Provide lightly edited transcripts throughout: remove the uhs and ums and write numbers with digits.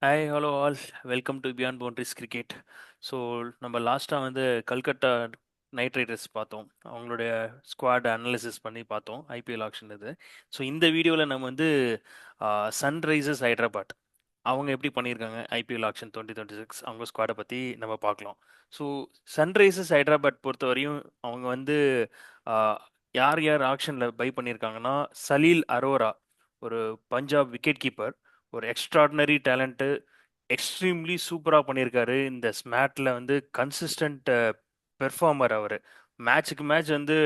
Hi hello all, welcome to beyond boundaries cricket. So நம்ம லாஸ்ட்டாக வந்து கல்கட்டா நைட் ரைடர்ஸ் பார்த்தோம். அவங்களுடைய ஸ்குவாட் அனலிசிஸ் பண்ணி பார்த்தோம், ஐபிஎல் ஆக்ஷன் இது. ஸோ இந்த வீடியோவில் நம்ம வந்து சன்ரைசர்ஸ் ஹைதராபாத் அவங்க எப்படி பண்ணியிருக்காங்க ஐபிஎல் ஆக்ஷன் 2026 அவங்க ஸ்குவாடை பற்றி நம்ம பார்க்கலாம். ஸோ சன்ரைசர்ஸ் ஹைதராபாத் பொறுத்தவரையும் அவங்க வந்து ஆஹ், யார் யார் ஆக்ஷனில் பை பண்ணியிருக்காங்கன்னா, சலீல் அரோரா, ஒரு பஞ்சாப் விக்கெட் கீப்பர், ஒரு எக்ஸ்ட்ராடினரி டேலண்ட்டு, எக்ஸ்ட்ரீம்லி சூப்பராக பண்ணியிருக்காரு. இந்த ஸ்மேட்டில் வந்து கன்சிஸ்டன்ட் பெர்ஃபார்மர் அவர். மேட்ச்சுக்கு மேட்ச் வந்து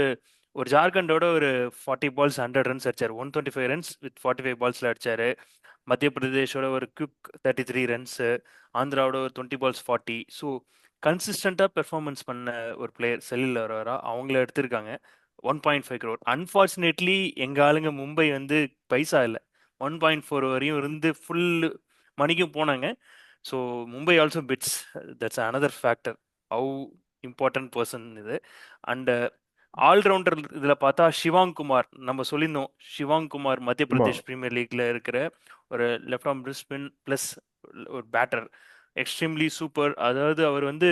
ஒரு ஜார்க்கண்டோட ஒரு 40 பால்ஸ் 100 ரன்ஸ் அடிச்சார். 125 ரன்ஸ் வித் 45 பால்ஸில் அடிச்சார். மத்திய பிரதேஷோட ஒரு குவிக் 33 ரன்ஸு, ஆந்திராவோட ஒரு 20 பால்ஸ் 40. ஸோ கன்சிஸ்டண்ட்டாக பெர்ஃபார்மன்ஸ் பண்ண ஒரு பிளேயர் செல்லில் வரா. அவங்கள எடுத்திருக்காங்க 1.5 crore. அன்ஃபார்ச்சுனேட்லி எங்கள் ஆளுங்க மும்பை வந்து பைசா இல்லை, 1.4 வரையும் இருந்து ஃபுல் மணிக்கும் போனாங்க. So Mumbai also bits, that's another factor how important person இது. அண்ட் ஆல்ரவுண்டர் இதில் பார்த்தா ஷிவாங் குமார், நம்ம சொல்லியிருந்தோம் ஷிவாங் குமார் மத்திய ஆமா. பிரதேஷ் பிரீமியர் லீக்ல இருக்கிற ஒரு லெஃப்ட் ஆர்ம் ஸ்பின் ப்ளஸ் ஒரு பேட்டர், எக்ஸ்ட்ரீம்லி சூப்பர். அதாவது அவர் வந்து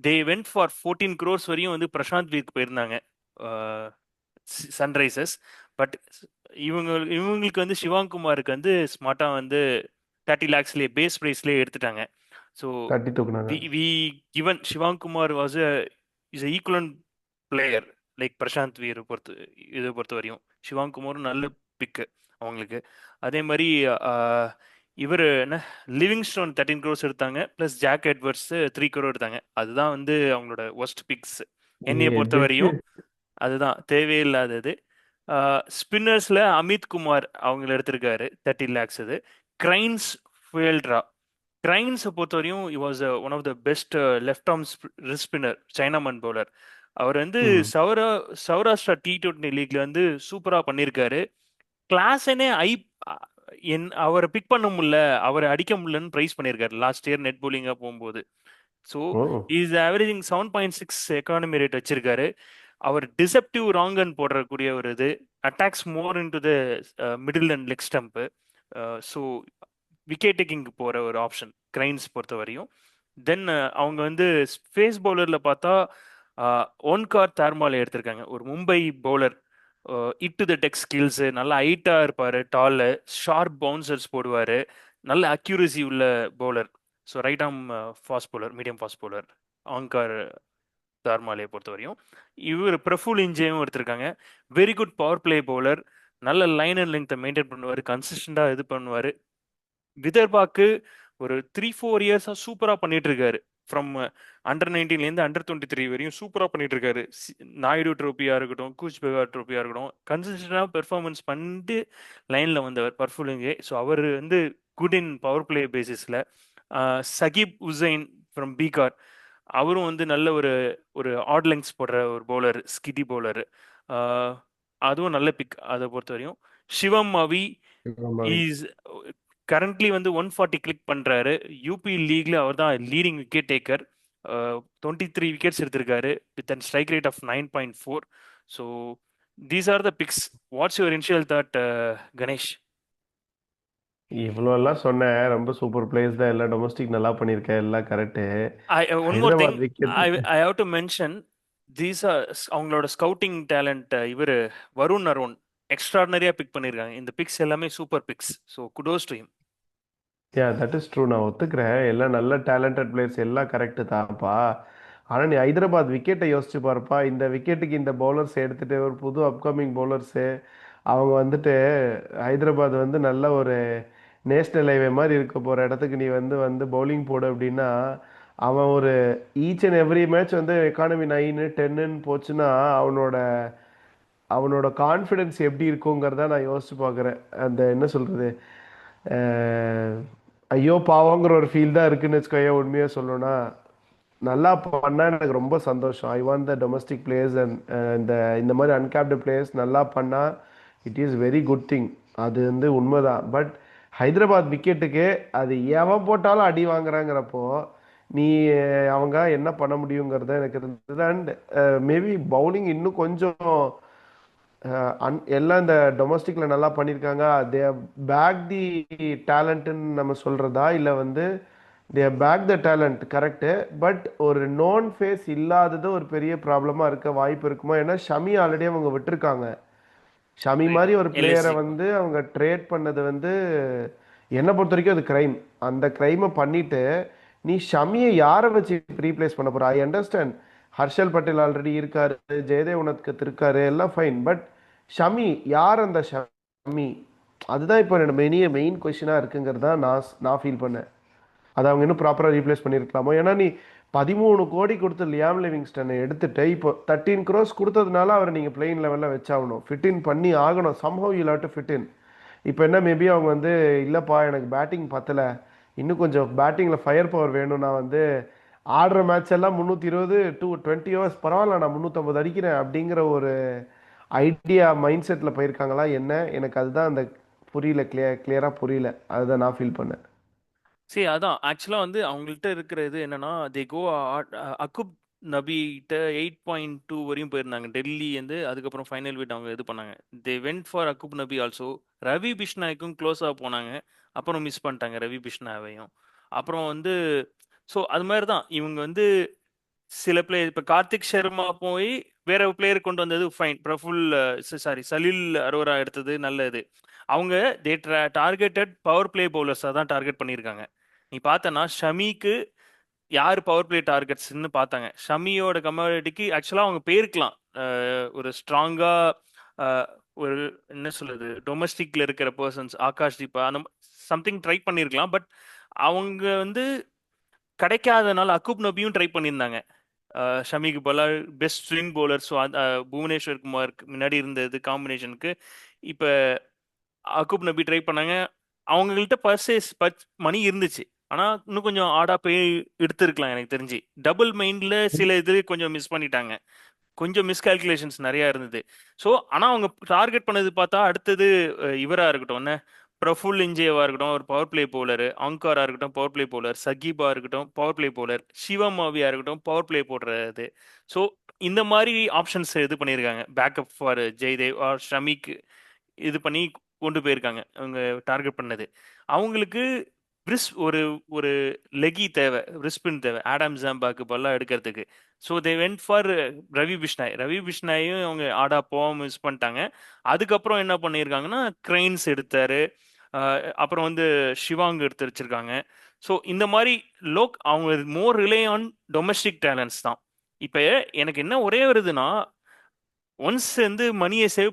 தே வென்ட் ஃபார் 14 crores வரையும் வந்து பிரசாந்த் வீக் போயிருந்தாங்க சன்ரைசர்ஸ். பட் இவங்களுக்கு வந்து ஷிவாங் குமாருக்கு வந்து ஸ்மார்ட்டாக வந்து 30 lakhsலேயே பேஸ் ப்ரைஸ்லேயே எடுத்துட்டாங்க. ஸோ தட்டி தூக்குனாங்க. We given Shivang Kumar was is equivalent player like Prashant Veer இதை பொறுத்த வரையும் ஷிவாங் குமாரும் நல்ல பிக்கு அவங்களுக்கு. அதே மாதிரி இவர் என்ன, லிவிங்ஸ்டோன் 13 crores எடுத்தாங்க, ப்ளஸ் ஜாக் எட்வர்ட்ஸ் 3 crore எடுத்தாங்க. அதுதான் வந்து அவங்களோட ஒஸ்ட் பிக்ஸ் என்னைய பொறுத்த எதுக்கு? வரையும். அதுதான் தேவையில்லாதது. ஸ்பின்னர்ஸில் அமித் குமார் அவங்கள எடுத்திருக்காரு 30 lakhs. இது கிரைன்ஸ் ஃபுயல்ட்ரா. கிரைன்ஸை பொறுத்தவரையும் he was one of the best left arm spinner, chinaman bowler. அவர் வந்து ம். சௌராஷ்டிரா T20 லீக்ல வந்து சூப்பராக பண்ணியிருக்காரு. கிளாஸனே அவரை பிக் பண்ண முடியல, அவரை அடிக்க முடியலன்னு ப்ரைஸ் பண்ணியிருக்காரு லாஸ்ட் இயர் நெட் போலிங்காக போகும்போது. So oh. Is averaging 7.6 economy rate வச்சிருக்காரு. அவர் டிசெப்டிவ் ராங்கன் போடுறக்கூடிய ஒரு இது, attacks more in to the middle and leg stump. So wicket taking போகிற ஒரு ஆப்ஷன் கிரைன்ஸ் பொறுத்த வரையும். தென் அவங்க வந்து ஃபேஸ் பவுலரில் பார்த்தா ஓன்கார் தார்மாலை எடுத்திருக்காங்க, ஒரு மும்பை பவுலர். இட்டு த டெக் ஸ்கில்ஸு, நல்லா ஹைட்டாக இருப்பார், டாலு, ஷார்ப் பவுன்சர்ஸ் போடுவார், நல்ல அக்யூரசி உள்ள bowler. So right arm fast bowler, medium fast bowler Onkar தார்மாலையை பொறுத்த வரையும். இவர் பிரஃபுல் இஞ்சேவும் எடுத்திருக்காங்க, very good power play bowler, நல்ல லைன் அண்ட் லெங்க்த்தை மெயின்டைன் பண்ணுவார், கன்சிஸ்டண்டாக இது பண்ணுவார். விதர்பாக்கு ஒரு 3-4 இயர்ஸாக சூப்பராக பண்ணிட்டு இருக்காரு. ஃப்ரம் அண்டர் 19லேருந்து அண்டர் 23 வரையும் சூப்பராக பண்ணிட்டு இருக்காரு. நாயுடு ட்ரோஃபியாக இருக்கட்டும், கூச் பெகார் ட்ரோஃபியாக இருக்கட்டும், கன்சிஸ்டண்டாக பெர்ஃபார்மன்ஸ் பண்ணிட்டு லைனில் வந்தவர் பர்ஃபுலிங்கே. ஸோ அவர் வந்து குட் இன் பவர் பிளே பேசிஸில். சகிப் உசைன் ஃப்ரம் பீகார், அவரும் வந்து நல்ல ஒரு ஒரு ஆட் லெங்க்ஸ் போடுற ஒரு பவுலர், ஸ்கிடி பவுலர். அதுவும் நல்ல பிக் அதை பொறுத்த வரையும். சிவம் அவி ரொம்பவே. இஸ் கரண்ட்லி வந்து 140 கிளிக் பண்ணுறாரு. யூபி லீக்ல அவர் தான் லீடிங் விக்கெட் டேக்கர். 23 விக்கெட்ஸ் எடுத்திருக்காரு with and strike rate of 9.4. So these are the picks. What's your initial thought, Ganesh? இவ்வளோ எல்லாம் சொன்னேன். ரொம்ப சூப்பர் பிளேஸ் தான். எல்லாம் டொமஸ்டிக் நல்லா பண்ணியிருக்கேன். எல்லாம் correct. One more thing Hyderabad wicket. I have to mention, these are அவங்களோட ஸ்கவுட்டிங் டேலண்ட். இவர் வருண் அரோன் எக்ஸ்ட்ராடினரியாக பிக் பண்ணியிருக்காங்க. இந்த பிக்ஸ் எல்லாமே super picks. So kudos to him. Yeah, that is true. நான் ஒத்துக்கிறேன். எல்லாம் நல்ல டேலண்டட் பிளேயர்ஸ், எல்லாம் கரெக்டு தான்ப்பா. ஆனால் நீ ஹைதராபாத் விக்கெட்டை யோசிச்சு பாருப்பா. இந்த விக்கெட்டுக்கு இந்த பவுலர்ஸ் எடுத்துட்டு ஒரு புது அப்கமிங் பவுலர்ஸு அவங்க வந்துட்டு ஹைதராபாத் வந்து நல்ல ஒரு நேஷ்னல் ஹைவே மாதிரி இருக்க போகிற இடத்துக்கு நீ வந்து வந்து பவுலிங் போடு அப்படின்னா அவன் ஒரு ஈச் அண்ட் எவ்ரி மேட்ச் வந்து எக்கானமி 9 10ன்னு போச்சுன்னா அவனோட அவனோட கான்ஃபிடென்ஸ் எப்படி இருக்குங்கிறத நான் யோசிச்சு பார்க்குறேன். அந்த என்ன சொல்கிறது, ஐயோ பாவங்கிற ஒரு ஃபீல் தான் இருக்குன்னு வச்சுக்கோயே. உண்மையாக சொல்லணும்னா நல்லா பண்ணா எனக்கு ரொம்ப சந்தோஷம். I want the domestic players and இந்த இந்த மாதிரி அன்கேப்டு பிளேயர்ஸ் நல்லா பண்ணா it is very good thing. அது வந்து உண்மைதான். பட் ஹைதராபாத் விக்கெட்டுக்கு அது எவன் போட்டாலும் அடி வாங்குறாங்கிறப்போ நீ அவங்க என்ன பண்ண முடியுங்கிறத எனக்கு இருந்தது. அண்ட் மேபி பவுலிங் இன்னும் கொஞ்சம் எல்லாம் இந்த டொமஸ்டிக்ல நல்லா பண்ணியிருக்காங்க. தே பேக் தி டேலண்ட்னு நம்ம சொல்றதா இல்லை வந்து they back the talent correct. But ஒரு நோன் ஃபேஸ் இல்லாதது ஒரு பெரிய ப்ராப்ளமாக இருக்க வாய்ப்பு இருக்குமா? ஏன்னா ஷமி ஆல்ரெடி அவங்க விட்டுருக்காங்க. ஷமி மாதிரி ஒரு பிளேயரை எல்எஸ்ஜிக்கு. வந்து அவங்க ட்ரேட் பண்ணது வந்து என்னை பொறுத்த வரைக்கும் அது கிரைம். அந்த கிரைமை பண்ணிட்டு நீ ஷமியை யாரை வச்சு ரீப்ளேஸ் பண்ண போற? I understand Harshal Patel already இருக்காரு, ஜெயதேவ் உனத்கத் இருக்காரு, எல்லாம் ஃபைன். பட் ஷமி யார்? அந்த ஷமி அதுதான் இப்போ என்னோட மெயின் கொஸ்டினாக இருக்குங்கிறது தான் நான் ஃபீல் பண்ணேன். அதை அவங்க இன்னும் ப்ராப்பராக ரீப்ளேஸ் பண்ணியிருக்கலாமோ? ஏன்னா நீ 13 கோடி கொடுத்து லியாம் லிவிங்ஸ்டனை எடுத்துட்டு இப்போ 13 crores கொடுத்ததுனால அவரை நீங்கள் பிளெயின் லெவலில் வச்சாகணும், ஃபிட் இன் பண்ணி ஆகணும். somehow you have to fit in. இப்போ என்ன மேபி அவங்க வந்து இல்லைப்பா எனக்கு பேட்டிங் பத்தலை, இன்னும் கொஞ்சம் பேட்டிங்கில் ஃபயர் பவர் வேணும், நான் வந்து ஆடுற மேட்ச் எல்லாம் 320 20 hours பரவாயில்ல நான் 350 அடிக்கிறேன் அப்படிங்கிற ஒரு ஐடியா மைண்ட் செட்டில் போயிருக்காங்களா என்ன? எனக்கு அதுதான் அந்த புரியல, கிளியராக புரியல. அதுதான் நான் ஃபீல் பண்ணேன். சரி, அதான் ஆக்சுவலா வந்து அவங்கள்ட்ட இருக்கிற இது என்னன்னா, தே கோ அக்குப் நபிகிட்ட 8.2 வரையும் போயிருந்தாங்க டெல்லி வந்து. அதுக்கப்புறம் ஃபைனல் வீட் அவங்க இது பண்ணாங்க. தே வென்ட் ஃபார் அக்குப் நபி ஆல்சோ. ரவி பிஷ்னாய்க்கும் க்ளோஸாக போனாங்க, அப்புறம் மிஸ் பண்ணிட்டாங்க ரவி பிஷ்னாவையும். அப்புறம் வந்து ஸோ அது மாதிரி தான் இவங்க வந்து சில பிளேயர் இப்போ கார்த்திக் சர்மா போய் வேற பிளேயர் கொண்டு வந்தது ஃபைன். பிரஃபுல் சாரி சலீல் அரோரா எடுத்தது நல்ல இது. அவங்க தே டார்கெட்டட் பவர் பிளே பவுலர்ஸாக தான் டார்கெட் பண்ணியிருக்காங்க. நீ பார்த்தனா ஷமிக்கு யார் பவர் பிளே டார்கெட்ஸ்ன்னு பார்த்தாங்க. ஷமியோட கமாடிட்டிக்கு ஆக்சுவலாக அவங்க போயிருக்கலாம். ஒரு ஸ்ட்ராங்காக ஒரு என்ன சொல்றது டொமஸ்டிக்ல இருக்கிற பர்சன்ஸ் ஆகாஷ் தீபா அந்த சம்திங் ட்ரை பண்ணியிருக்கலாம். பட் அவங்க வந்து கிடைக்காதனால அக்கூப் நபியும் ட்ரை பண்ணியிருந்தாங்க. ஷமிக்கு பதிலாக best swing bowler. So Bhuvneshwar குமாருக்கு முன்னாடி இருந்தது காம்பினேஷனுக்கு இப்போ அக்கூப் நபி ட்ரை பண்ணாங்க. அவங்கள்ட்ட மணி இருந்துச்சு, ஆனால் இன்னும் கொஞ்சம் ஆடா போய் எடுத்திருக்கலாம் எனக்கு தெரிஞ்சு. டபுள் மைண்டில் சில இது கொஞ்சம் மிஸ் பண்ணிட்டாங்க, கொஞ்சம் மிஸ்கால்குலேஷன்ஸ் நிறையா இருந்தது. ஸோ ஆனால் அவங்க டார்கெட் பண்ணது பார்த்தா அடுத்தது இவராக இருக்கட்டும், என்ன பிரஃபுல் இஞ்சேவா இருக்கட்டும் ஒரு பவர் பிளே பவுலர், அங்காரா இருக்கட்டும் பவர் பிளே பவுலர், சகீபா இருக்கட்டும் பவர் பிளே பவுலர், சிவமாவியா இருக்கட்டும் பவர் பிளே போடுறது. ஸோ இந்த மாதிரி ஆப்ஷன்ஸ் இது பண்ணியிருக்காங்க பேக்கப் ஃபார் ஜெய்தேவ் ஆர் ஷமிக் இது பண்ணி கொண்டு போயிருக்காங்க. அவங்க டார்கெட் பண்ணது அவங்களுக்கு ஒரு ஒரு லெகி தேவை, ரிஸ்பின் தேவை ஆடம் ஜாம்பாக்கு பல்லாம் எடுக்கிறதுக்கு. So they went for Ravi Bishnoi. Ravi பிஷ்னாயும் அவங்க ஆடா போகாம மிஸ் பண்ணிட்டாங்க. அதுக்கப்புறம் என்ன பண்ணியிருக்காங்கன்னா கிரெயின்ஸ் எடுத்தாரு, அப்புறம் வந்து ஷிவாங் எடுத்து வச்சிருக்காங்க. ஸோ இந்த மாதிரி அவங்க மோர் ரிலே ஆன் டொமஸ்டிக் டேலண்ட்ஸ் தான். இப்போ எனக்கு என்ன ஒரே வருதுன்னா, ஒன்ஸ் வந்து மணியை சேவ்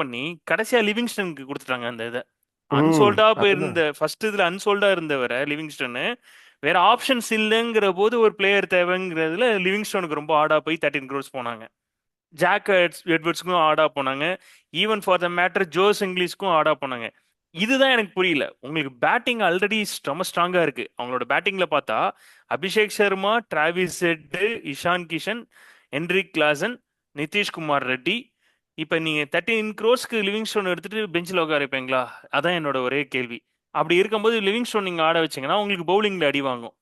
பண்ணி கடைசியா லிவிங்ஸ்டனுக்கு கொடுத்துட்டாங்க அந்த இதை. அன்சோல்டா அதுதான். போயிருந்த ஃபர்ஸ்ட் இதுல அன்சோல்டா இருந்தவரை லிவிங்ஸ்டனு வேற ஆப்ஷன்ஸ் இல்லைங்கிற போது ஒரு பிளேயர் தேவைங்கிறதுல லிவிங்ஸ்டனுக்கு ரொம்ப ஆடா போய் 13 crores போனாங்க. ஜாக் எட்வர்ட்ஸ்க்கும் ஆடா போனாங்க. Even for the matter Jos இங்கிலீஷ்க்கும் ஆடா போனாங்க. இதுதான் எனக்கு புரியல. உங்களுக்கு பேட்டிங் ஆல்ரெடி ரொம்ப ஸ்ட்ராங்கா இருக்கு. அவங்களோட பேட்டிங்ல பார்த்தா Abhishek Sharma, Travis Head, Ishan Kishan, Heinrich Klaasen, Nitish Kumar Reddy. இப்ப நீங்க 13 crores லிவிங்ஸ்டோன் எடுத்துட்டு பெஞ்சில் உட்கார வைப்பீங்களா? அதான் என்னோட ஒரே கேள்வி. அப்படி இருக்கும்போது லிவிங்ஸ்டோன் நீங்க ஆட வச்சீங்கன்னா உங்களுக்கு பவுலிங்ல அடி வாங்கும்.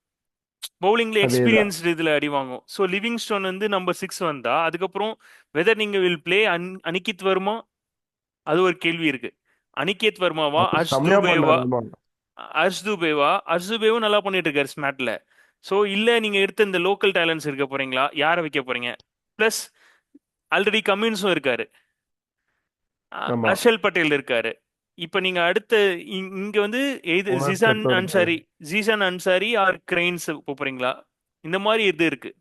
பவுலிங்ல அதேதான். எக்ஸ்பீரியன்ஸ்டு இதுல அடி வாங்கும். ஸோ லிவிங்ஸ்டோன் வந்து நம்பர் 6 வந்தா அதுக்கப்புறம் வெதர் நீங்க வில் பிளே அனிகித் வர்மா, அது ஒரு கேள்வி இருக்கு. அனிகேத் வர்மாவா, அது செம்மையா பண்ணாரு. ஆமா. அர்ஷ் துபேவும் நல்லா பண்ணிட்டு இருக்காரு ஸ்மாட்ல. ஸோ இல்ல நீங்க எடுத்த இந்த லோக்கல் டேலண்ட்ஸ் இருக்க போறீங்களா, யாரை வைக்க போறீங்க? பிளஸ் ஆல்ரெடி கமின்ஸும் இருக்காரு, ஆமா. ஹர்ஷல் பட்டேல் இருக்காரு. இப்ப நீங்க அடுத்த இங்க வந்து உணர்கட்டும் இருக்காரு. ஜீசான் அன்சாரி ஆர் கிரெயின்ஸ் போறீங்களா? இந்த மாதிரி இது இருக்கு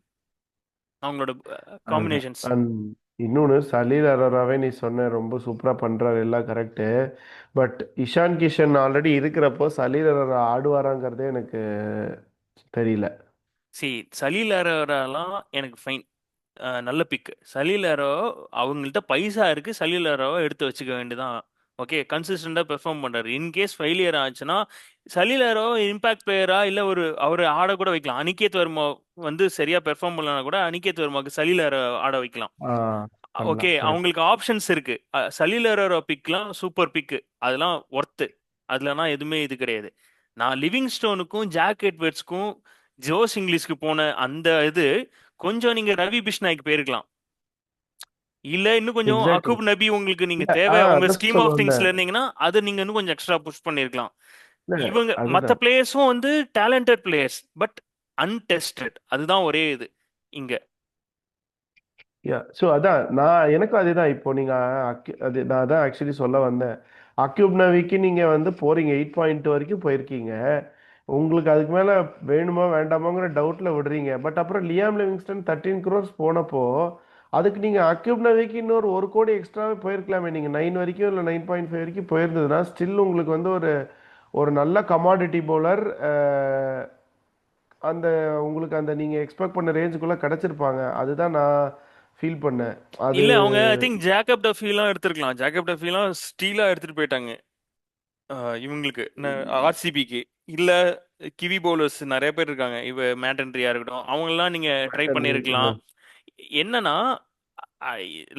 அவங்களோட அதுதான். காம்பினேஷன்ஸ். இன்னொன்னு சலீல் அரோராவே நீ சொன்ன ரொம்ப சூப்பரா பண்றாரு, எல்லாம் correct. But Ishan Kishan already இருக்கிறப்போ சலீல் அரோரா ஆடுவாராங்கிறதே எனக்கு தெரியல. சரி, சலீல் அரோராலாம் எனக்கு ஃபைன், நல்ல பிக். சலீல் அரோ அவங்கள்ட்ட பைசா இருக்கு, சலீல் அரோவை எடுத்து வச்சுக்க வேண்டியதான். ஓகே, கன்சிஸ்டண்டா பெர்ஃபார்ம் பண்றாரு. இன்கேஸ் ஃபெயிலியர் ஆச்சுன்னா சலீல் அரோ இம்பாக்ட் பிளேயரா இல்ல ஒரு அவர் ஆட கூட வைக்கலாம். அனிகேத் வர்மா வந்து சரியா பெர்ஃபார்ம் பண்ணலனா கூட அனிகேத் வர்மாக்கு சலீல் அரோ ஆட வைக்கலாம். ஆ, ஓகே, பண்ணலாம். கரெக்ட். அவங்களுக்கு ஆப்ஷன்ஸ் இருக்கு. சலீல் அரோ பிக்லாம் சூப்பர் பிக், அதெல்லாம் ஒர்த்து. அதுலனா எதுவுமே இது கிடையாது. நான் லிவிங்ஸ்டோனுக்கும் ஜாக் எட்வர்ட்ஸ்க்கும் ஜோஸ் இங்கிலீஷ்க்கு போன அந்த இது கொஞ்சம் நீங்க ரவி பிஷ்னாய்க்கு போயிருக்கலாம். இல்ல இன்னும் கொஞ்சம் எக்ஸாக்ட்லி. அகூப் நபி உங்களுக்கு நீங்க இல்ல தேவை உங்க அதான் ஸ்கீம் சொல்ல ஆஃப் வந்தேன். திங்ஸ்ல இருந்தீங்கன்னா அது நீங்க இன்னும் கொஞ்சம் எக்ஸ்ட்ரா புஷ் பண்ணிருக்கலாம். இல்ல இவங்க மத்த அதுதான். பிளேயர்ஸும் வந்து டேலண்டட் பிளேயர்ஸ் பட் அன்டெஸ்டட், அதுதான் ஒரே இது இங்க. யா ஸோ அதான் எனக்கும் அதேதான். இப்போ நீங்க அது நான் அதான் ஆக்சுவலி சொல்ல வந்தேன். அக்யூப் நவிக்கு நீங்க வந்து போறீங்க, 8.2 வரைக்கும் போயிருக்கீங்க. உங்களுக்கு அதுக்கு மேல வேணுமா வேண்டாமாங்கிற டவுட்ல விடுறீங்க. பட் அப்புறம் லியாம் லிவிங்ஸ்டன் 13 crores போனப்போ அதுக்கு நீங்க அக்யூப் நவிக்கு இன்னொரு 1 கோடி எக்ஸ்ட்ராவே போயிருக்கலாமே. நீங்க 9 வரைக்கும் இல்லை 9.5 வரைக்கும் போயிருந்ததுன்னா ஸ்டில் உங்களுக்கு வந்து ஒரு ஒரு நல்ல கமாடிட்டி பவுலர் அந்த உங்களுக்கு அந்த நீங்க எக்ஸ்பெக்ட் பண்ண ரேஞ்சுக்குள்ள கிடைச்சிருப்பாங்க. அதுதான் நான் ஃபீல் பண்ணேன். அது இல்ல அவங்க ஐ திங்க் ஜேக்கப் டஃபீலாம் எடுத்திருக்கலாம். ஜேக்கப் டஃபீலாம் ஸ்டீலா எடுத்துட்டு போயிட்டாங்க. இவங்களுக்கு ஆர்சிபிக்கு. இல்ல கிவி பவுலர்ஸ் நிறைய பேர் இருக்காங்க. இவ மேட்டன்ட்ரியா இருக்கட்டும், அவங்கெல்லாம் நீங்க ட்ரை மேட்டன்ரி. பண்ணிருக்கலாம். என்னன்னா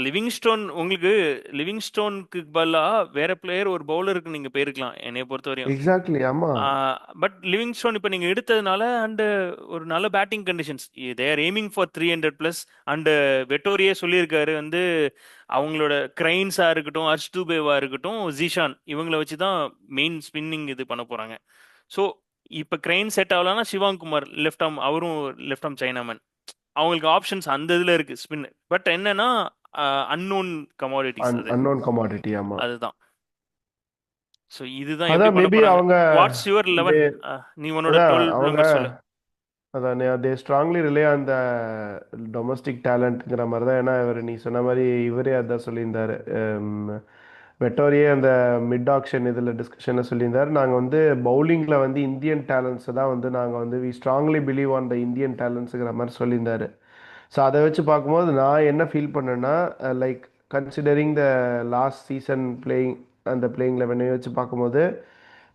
லிவிங்ஸ்டோன் உங்களுக்கு லிவிங்ஸ்டோனுக்கு பதிலா வேற பிளேயர் ஒரு பவுலருக்கு நீங்க போயிருக்கலாம் என்னைய பொறுத்த வரையும். எக்ஸாக்ட்லி. ஆமா. பட் லிவிங்ஸ்டோன் இப்போ நீங்க எடுத்ததுனால அண்ட் ஒரு நல்ல batting conditions their aiming for 300+. And வெட்டோரியே சொல்லியிருக்காரு வந்து அவங்களோட கிரைன்ஸா இருக்கட்டும், ஹர்ஷ் தூபேவா இருக்கட்டும், ஜீஷான் இவங்கள வச்சு தான் மெயின் ஸ்பின்னிங் இது பண்ண போறாங்க. ஸோ இப்போ கிரைன் செட் ஆகலன்னா சிவாங் குமார் லெஃப்ட் ஆர்ம், அவரும் லெஃப்ட் ஆர்ம் சைனாமன். அவங்களுக்கு ஆப்ஷன்ஸ் அந்த இதுல இருக்கு ஸ்பின். பட் என்னன்னா அன்னோன் கமாடிட்டிஸ் அது. Unknown commodity. ஆமா. அதுதான். ஸோ இதுதான் எப்படி அதான் பண்ண மேபி போறாங்க. அவங்க வாட்ஸ் யுவர் 11? they- நீ உன்னோட அதான் 12 அவங்க நம்பர் சொல்லு. அதான் தே ஸ்ட்ராங்லி ரிலே அந்த டொமஸ்டிக் டேலண்ட்ங்கிற மாதிரி தான். ஏன்னா இவர் நீ சொன்ன மாதிரி இவரே அதான் சொல்லியிருந்தாரு. வெட்டோரியே அந்த மிட் ஆக்ஷன் இதில் டிஸ்கஷனில் சொல்லியிருந்தார். நாங்கள் வந்து பவுலிங்கில் வந்து இந்தியன் டேலண்ட்ஸை தான் வந்து நாங்கள் வந்து we strongly believe on the Indian டேலண்ட்ஸுங்கிற மாதிரி சொல்லியிருந்தாரு. ஸோ அதை வச்சு பார்க்கும்போது நான் என்ன ஃபீல் பண்ணேன்னா, like considering the last season playing அந்த பிளேயிங் லெவனையும் வச்சு பார்க்கும்போது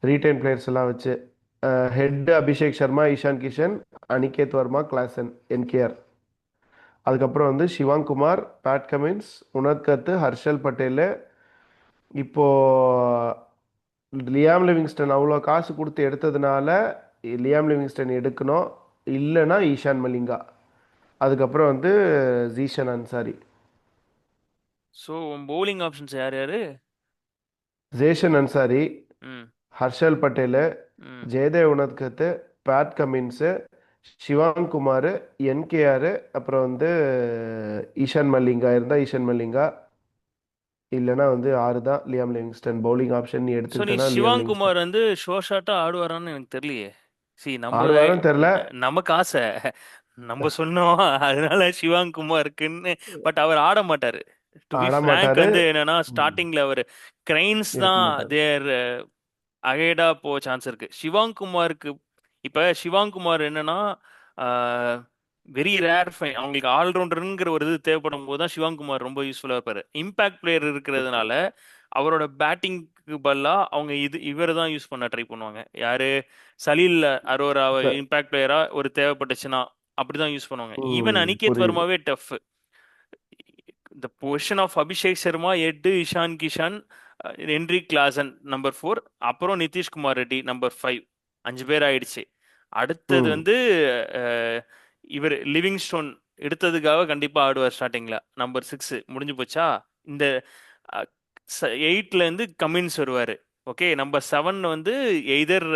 ரீட்டைன் பிளேயர்ஸ் எல்லாம் வச்சு Head Abhishek Sharma, Ishan Kishan, Aniket Verma, Klaasen, NKR. அதுக்கப்புறம் வந்து சிவாங் குமார், பேட் கமின்ஸ், உனத்கத்து, ஹர்ஷல் பட்டேலு. இப்போ லியாம் லிவிங்ஸ்டன் அவ்வளோ காசு கொடுத்து எடுத்ததுனால லியாம் லிவிங்ஸ்டன் எடுக்கணும். இல்லைன்னா ஈஷான் மலிங்கா. அதுக்கப்புறம் வந்து Zeeshan Ansari. So bowling options யார் யாரு? ஜேஷன் அன்சாரி, ம். ஹர்ஷல் பட்டேலு, ம். Jaydev Unadkat, Pat Cummins, Shivang Kumar, N K R. அப்புறம் வந்து ஈஷான் மல்லிங்கா இருந்தால் ஈஷான் மல்லிங்கா. இல்லைன்னா வந்து 6 தான் லியாம் லிவிங்ஸ்டன். பவுலிங் ஆப்ஷன் நீ ஸோ நீ எடுத்துக்கிட்டேன்னா லியாம் சிவாங் லிவிங்ஸ்டன் குமார் வந்து ஷோ ஷாட்டா ஆடுவாரான்னு எனக்கு தெரியலையே. சி நம்ம ஆடுவாரும் தெரில. நமக்கு ஆசை, நம்ம சொன்னோம் அதனால சிவாங் குமாருக்குன்னு. பட் அவர் ஆட மாட்டாரு. டு பி ஆட ஃப்ராங்க் மாட்டாரு. வந்து என்னன்னா ம், ஸ்டார்டிங்ல அவர் கிரைன்ஸ் இருக்க தான் மாட்டாரு. தேர் அகைடா போக சான்ஸ் இருக்கு. சிவாங் குமாருக்கு இப்ப சிவாங் குமார் என்னன்னா வெரி ரேர் ஃபைன், அவங்களுக்கு ஆல்ரவுண்டருங்கிற ஒரு இது தேவைப்படும் போது தான் சிவாங் குமார் ரொம்ப யூஸ்ஃபுல்லா இருப்பாரு. இம்பாக்ட் பிளேயர் இருக்கிறதுனால அவரோட பேட்டிங்க்கு பதிலா அவங்க இவர் தான் யூஸ் பண்ண ட்ரை பண்ணுவாங்க. யாரு? சலீல் அரோராவை ச- இம்பாக்ட் பிளேயரா ஒரு தேவைப்பட்டுச்சுன்னா அப்படிதான் யூஸ் பண்ணுவாங்க. ஈவன் ம், அனிகேத் புரியுது. வர்மாவே tough. The position of Abhishek Sharma, எட்டு Ishan Kishan, Heinrich Klaasen number 4, அப்புறம் நிதிஷ்குமார் ரெட்டி நம்பர் 5. 5 பேர் ஆயிடுச்சு. அடுத்தது ம், வந்து இவர் லிவிங்ஸ்டோன் எடுத்ததுக்காக கண்டிப்பா ஆடுவார் ஸ்டார்டிங்ல. நம்பர் 6 முடிஞ்சு போச்சா. இந்த 8ல இருந்து கமின்ஸ் வருவாரு. ஓகே, நம்பர் 7 வந்து எய்தர்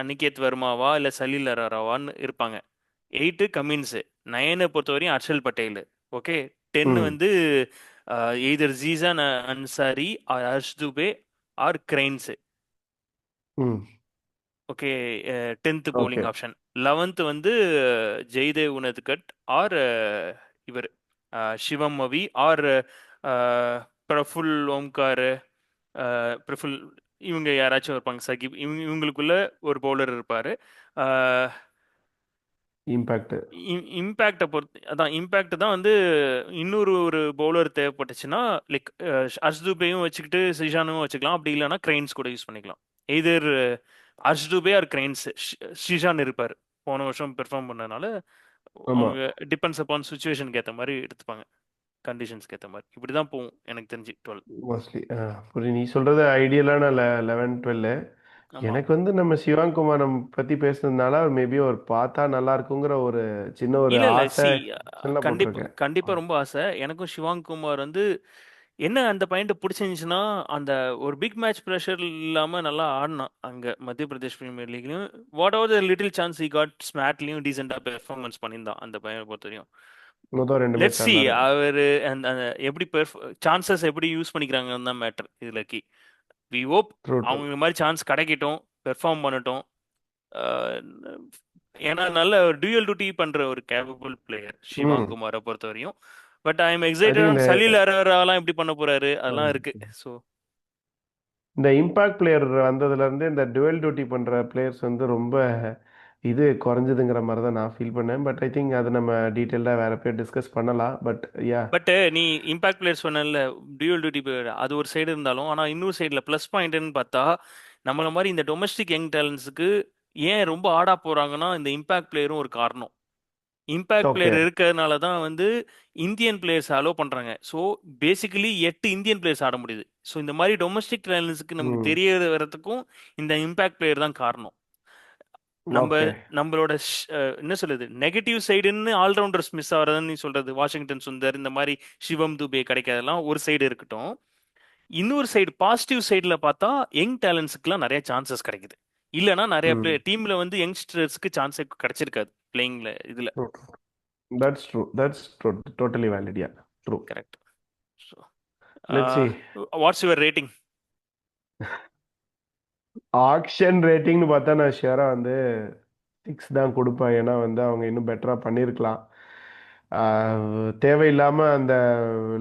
அனிகேத் வர்மாவா இல்ல சலீல் அரோராவான்னு இருப்பாங்க. 8 கமின்ஸ். 9 பொறுத்தவரையும் ஹர்ஷல் பட்டேல். ஓகே. 10 ம், வந்து either Zeeshan Ansari or Harsh Dubey or கிரைன்ஸ். ம். Okay. 10th bowling okay. Option. 11th வந்து ஜெய்தேவ் உனத்கட் ஆர் இவர் சிவம் மவி ஆர் பிரஃபுல் ஓம்கார், பிரஃபுல், இவங்க யாராச்சும் இருப்பாங்க. சகிப் இவங்களுக்குள்ள ஒரு பவுலர் இருப்பாரு. இம்பேக்ட். இம்பேக்டை பொறுத்து அதான் இம்பேக்ட் தான் வந்து இன்னொரு ஒரு பவுலர் தேவைப்பட்டுச்சுன்னா லைக் அர்ஷ்துபேயும் வச்சுக்கிட்டு சிஷானும் வச்சுக்கலாம். அப்படி இல்லைன்னா கிரைன்ஸ் கூட யூஸ் பண்ணிக்கலாம். எய்தர் அர்ஷ்துபே ஆர் கிரைன்ஸ். ஷிஷான் இருப்பார், போன வருஷம் பெர்ஃபார்ம் பண்ணனால. ஆமா. அவங்க டிபெண்ட்ஸ் அப்பான் சுச்சுவேஷனுக்கு ஏற்ற மாதிரி எடுத்துப்பாங்க, கண்டிஷன்ஸ்க்கு ஏற்ற மாதிரி. இப்படி தான் போகும் எனக்கு தெரிஞ்சு 12. மோஸ்ட்லி புரியுது. நீ சொல்றது ஐடியலான 11 12. ஆமா. எனக்கு வந்து நம்ம சிவாங் குமாரம் பத்தி பேசுனதுனால மேபி ஒரு பார்த்தா நல்லா இருக்குங்கிற ஒரு சின்ன ஒரு இல்ல, இல்ல. ஆசை சி எக்ஸ்பெக்டேஷன்ல கண்டிப்பா போட்டிருக்கேன். கண்டிப்பா ரொம்ப ஆசை. எனக்கும் சிவாங் குமார் வந்து என்ன அந்த பையன்ட்ட புடிச்சிருந்துச்சுன்னா, அந்த ஒரு பிக் மேட்ச் பிரஷர் இல்லாம நல்லா ஆடுனான். அங்க மத்திய பிரதேஷ் பிரீமியர் லீக்லயும். Whatever the little chance he got ஸ்மாட்லயும் டீசென்ட்டா பெர்ஃபார்மன்ஸ் பண்ணியிருந்தான் அந்த பையனை பொறுத்தவரையும். முதல் 2 லெட்ஸ் மேட்ச் சி ஆடினாரு. அவரு அந்த அந்த எப்படி சான்சஸ் எப்படி யூஸ் பண்ணிக்கிறாங்கன்னு தான் மேட்டர் இதுல கி. We hope true true. அவங்க இந்த மாதிரி சான்ஸ் கிடைக்கட்டும், பெர்ஃபார்ம் பண்ணட்டும். அஹ் ஏன்னா நல்ல டியூயல் டியூட்டி பண்ற ஒரு கேபபிள் பிளேயர் சிவாங் ம். குமாரை பொறுத்தவரையும். But I M I think excited. இந்த சலீல் அரராலாம் எப்படி பண்ண போறாரு அதெல்லாம் ம். இருக்கு. ஸோ இந்த இம்பாக்ட் பிளேயர் வந்ததுல இருந்து இந்த டுவெல் டியூட்டி பண்ற பிளேயர்ஸ் வந்து ரொம்ப இது குறைஞ்சதுங்கிற மாதிரி தான் நான் ஃபீல் பண்ணேன். பட் ஐ திங்க் அது நம்ம டீட்டெயில்டா வேற பேர் டிஸ்கஸ் பண்ணலாம். But yeah. பட் நீ இம்பாக்ட் பிளேயர் சொன்னல, டியூயல் டியூட்டி அது ஒரு சைடு இருந்தாலும், ஆனா இன்னொரு சைடுல ப்ளஸ் பாயிண்ட்னு பார்த்தா நம்மள மாதிரி இந்த டொமஸ்டிக் யங் டேலண்ட்ஸுக்கு ஏன் ரொம்ப ஆடா போறாங்கன்னா இந்த இம்பாக்ட் பிளேயரும் ஒரு காரணம். Impact okay. பிளேயர் இருக்கிறதுனால தான் வந்து இந்தியன் பிளேயர்ஸ் அலோவ் பண்றாங்க. ஸோ பேசிக்கலி 8 இந்தியன் பிளேயர்ஸ் ஆட முடியுது. ஸோ இந்த மாதிரி டொமஸ்டிக் டேலண்ட்ஸுக்கு நமக்கு ம். தெரிய வரதுக்கும் இந்த இம்பாக்ட் பிளேயர் தான் காரணம். நம்ம ஓகே. நம்மளோட என்ன சொல்லுது நெகட்டிவ் சைடுன்னு ஆல்ரவுண்டர்ஸ் மிஸ் ஆகிறதுன்னு நீ சொல்றது, வாஷிங்டன் சுந்தர் இந்த மாதிரி சிவம் துபே கிடைக்காதெல்லாம் ஒரு சைடு இருக்கட்டும். இன்னொரு சைடு பாசிட்டிவ் சைடுல பார்த்தா யங் டேலண்ட்ஸுக்குலாம் நிறைய சான்சஸ் கிடைக்குது. இல்லைன்னா நிறைய ம். டீம்ல வந்து யங்ஸ்டர்ஸ்க்கு சான்ஸே கிடைச்சிருக்காது பிளேயிங்ல இதுல. True. That's true. That's totally valid. Yeah. True. Correct. So let's see. What's your rating? Action ரேட்டிங்னு பார்த்தா நான் ஷியரா வந்து 6 தான் கொடுப்பேன். ஏன்னா வந்து அவங்க இன்னும் பெட்டரா பண்ணியிருக்கலாம். தேவையில்லாம அந்த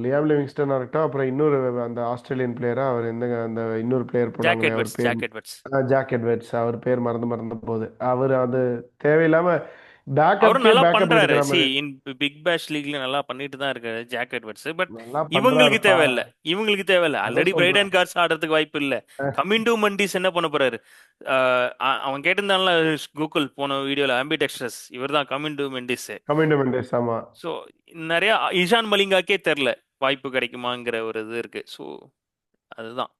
லியாம் லிவிங்ஸ்டனா இருக்கட்டும், அப்புறம் இன்னொரு அந்த ஆஸ்திரேலியன் பிளேயரா அவர் எந்த அந்த இன்னொரு பிளேயர் ஜாக் போனாங்களே அவர் எட்வர்ட்ஸ், பேர் ஜாக் எட்வர்ட்ஸ். Jack Edwards. அவர் பேர் மறந்து போகுது. அவர் அது தேவையில்லாம அவரும் பேக்கப்கே நல்லா பேக்கப் பண்றாரு. எடுக்கிற சி மாதிரி இன் பிக் பேஷ் லீக்ல நல்லா பண்ணிட்டு தான் இருக்காரு ஜாக் எட்வர்ட்ஸ். பட் நல்லா இவங்களுக்கு பண்றாருப்பா. தேவையில்ல. இவங்களுக்கு தேவையில்ல. அதான் ஆல்ரெடி சொல்றேன். பிரைடன் கார்ஸ் ஆடுறதுக்கு வாய்ப்பு இல்ல. கமிண்டு மண்டிஸ் என்ன பண்ண போறாரு? அவன் கேட்டிருந்தான்ல கூகுள் போன வீடியோல, ஆம்பிடெக்ஸ்ட்ரஸ் இவர் தான் கமிண்டு மெண்டிஸ். கமிண்ட் மெண்டேஸ். ஆமா. ஸோ நிறைய இஷான் மலிங்காக்கே தெரில வாய்ப்பு கிடைக்குமாங்கிற ஒரு இது இருக்கு. ஸோ அதுதான்.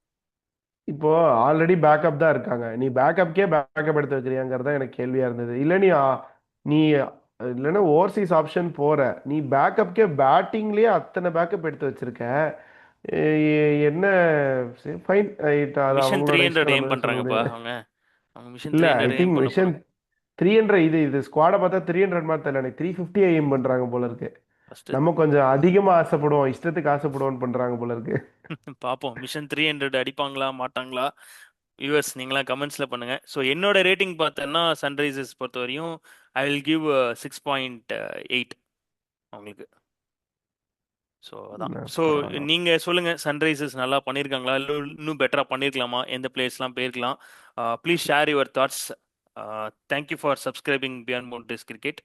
இப்போ ஆல்ரெடி பேக்கப் தான் இருக்காங்க. நீ பேக்கப்கே பேக்கப் எடுத்து வைக்கிறியாங்கிறது தான் எனக்கு கேள்வியா இருந்தது. இல்ல நீ இல்லைன்னா ஓவர்சீஸ் ஆப்ஷன் போற, நீ பேக்கப்கே பேட்டிங்லயே அத்தனை பேக்கப் எடுத்து வச்சிருக்க. என்ன? ஃபைன். அது மிஷன் த்ரீ அவங்களோட ஹண்ட்ரட் இஷ்டம், நம்ம எய்ம் எதுவும் சொல்ல பண்றாங்கப்பா முடியாது. அவங்க. அவங்க மிஷன் இல்ல three I hundred think aim பண்ண மிஷன் போறாங்க. 300 இது ஸ்குவாடை பார்த்தா 300 மாதிரி தெரியல. எனக்கு 350 எய்ம் பண்றாங்க போல இருக்கு. ஃபர்ஸ்ட் நம்ம கொஞ்சம் அதிகமா ஆசைப்படுவோம், இஷ்டத்துக்கு ஆசைப்படுவோம்னு பண்றாங்க போல இருக்கு. பார்ப்போம் மிஷன் 300 அடிப்பாங்களா மாட்டாங்களா. யூஎஸ் நீங்களாம் கமெண்ட்ஸ்ல பண்ணுங்க. ஸோ என்னோட ரேட்டிங் பார்த்தோன்னா சன்ரைசர்ஸ் பொறுத்தவரையும் ஐ வில் கிவ் 6.8 அவங்களுக்கு. ஸோ அதான். ஸோ பரவாயில்ல. நீங்க சொல்லுங்க, சன்ரைசர்ஸ் நல்லா பண்ணியிருக்காங்களா, இல்லை இன்னும் பெட்டரா பண்ணியிருக்கலாமா, எந்த பிளேயர்ஸ்லாம் போயிருக்கலாம்? Please share your thoughts. Thank you for subscribing beyond boundaries cricket.